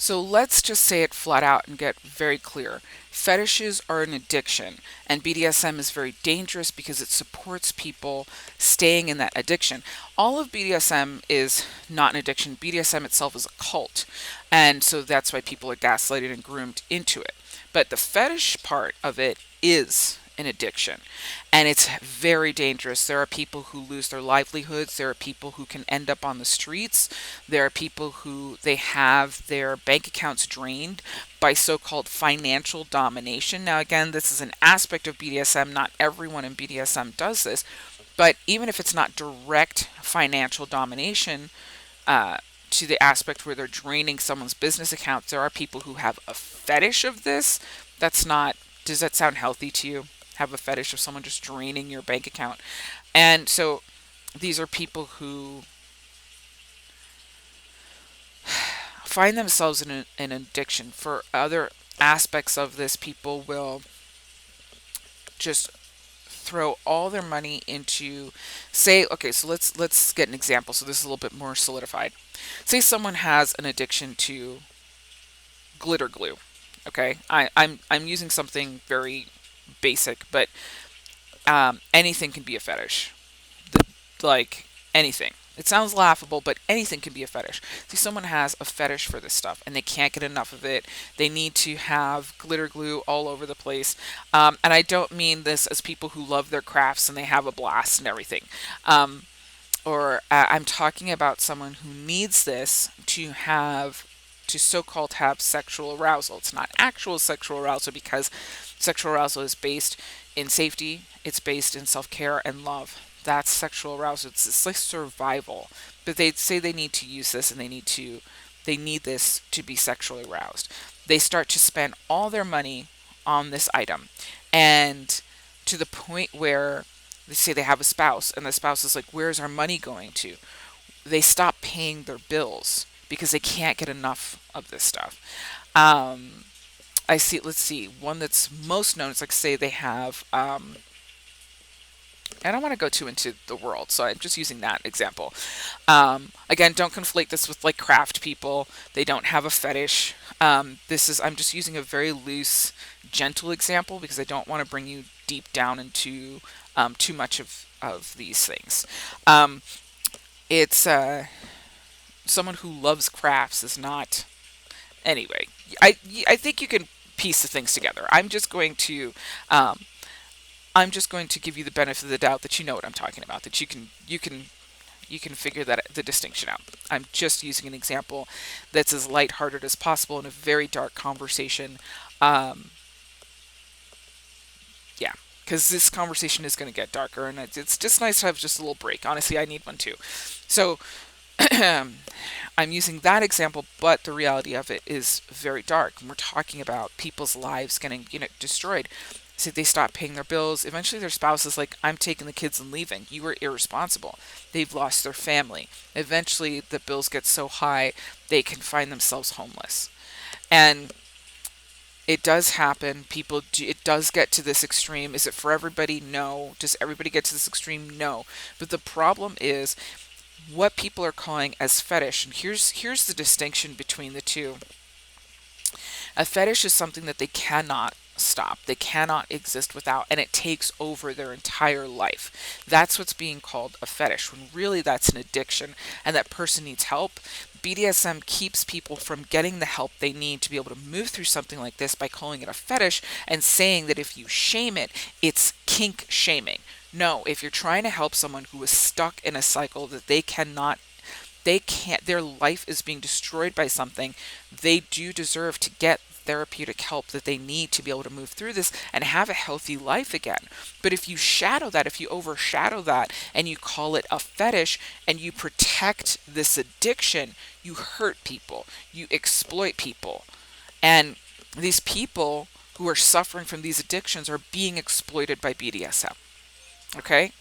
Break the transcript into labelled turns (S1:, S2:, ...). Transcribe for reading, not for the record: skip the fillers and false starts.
S1: So let's just say it flat out and get very clear. Fetishes are an addiction, and BDSM is very dangerous because it supports people staying in that addiction. All of BDSM is not an addiction. BDSM itself is a cult, and so that's why people are gaslighted and groomed into it. But the fetish part of it is an addiction, and it's very dangerous. There are people who lose their livelihoods. There are people who can end up on the streets. There are people who they have their bank accounts drained by so-called financial domination. Now, again, this is an aspect of BDSM. Not everyone in BDSM does this, but even if it's not direct financial domination, to the aspect where they're draining someone's business accounts, there are people who have a fetish of this. That's not, does that sound healthy to you? Have a fetish of someone just draining your bank account. And so these are people who find themselves in an addiction. For other aspects of this, people will just throw all their money into, say, okay, so let's get an example so this is a little bit more solidified. Say someone has an addiction to glitter glue. Okay, I'm using something very basic, but anything can be a fetish. Like anything. It sounds laughable, but anything can be a fetish. See, someone has a fetish for this stuff and they can't get enough of it. They need to have glitter glue all over the place. And I don't mean this as people who love their crafts and they have a blast and everything. Or I'm talking about someone who needs this to so-called have sexual arousal. It's not actual sexual arousal because sexual arousal is based in safety, it's based in self-care and love. That's sexual arousal. It's like survival. But they say they need to use this and they need this to be sexually aroused. They start to spend all their money on this item. And to the point where they say they have a spouse and the spouse is like, "Where's our money going to?" They stop paying their bills because they can't get enough of this stuff. Um, I see. Let's see. One that's most known is like say they have. I don't want to go too into the world, so I'm just using that example. Again, don't conflate this with like craft people. They don't have a fetish. This is I'm just using a very loose, gentle example because I don't want to bring you deep down into too much of these things. Um, it's someone who loves crafts is not. Anyway, I think you can piece the things together. Um, I'm just going to give you the benefit of the doubt that you know what I'm talking about. That you can figure that the distinction out. I'm just using an example that's as lighthearted as possible in a very dark conversation. Um, yeah, because this conversation is going to get darker, and it's just nice to have just a little break. Honestly, I need one too. So I'm using that example, but the reality of it is very dark. And we're talking about people's lives getting, destroyed. So they stop paying their bills. Eventually, their spouse is like, "I'm taking the kids and leaving. You were irresponsible." They've lost their family. Eventually, the bills get so high they can find themselves homeless. And it does happen. It does get to this extreme. Is it for everybody? No. Does everybody get to this extreme? No. But the problem is what people are calling as fetish. And here's the distinction between the two. A fetish is something that they cannot stop. They cannot exist without, and it takes over their entire life. That's what's being called a fetish, when really that's an addiction and that person needs help. BDSM keeps people from getting the help they need to be able to move through something like this by calling it a fetish and saying that if you shame it, it's kink shaming. No, if you're trying to help someone who is stuck in a cycle that they can't, their life is being destroyed by something, they do deserve to get therapeutic help that they need to be able to move through this and have a healthy life again. But if you shadow that, if you overshadow that and you call it a fetish and you protect this addiction, you hurt people, you exploit people. And these people who are suffering from these addictions are being exploited by BDSM. Okay?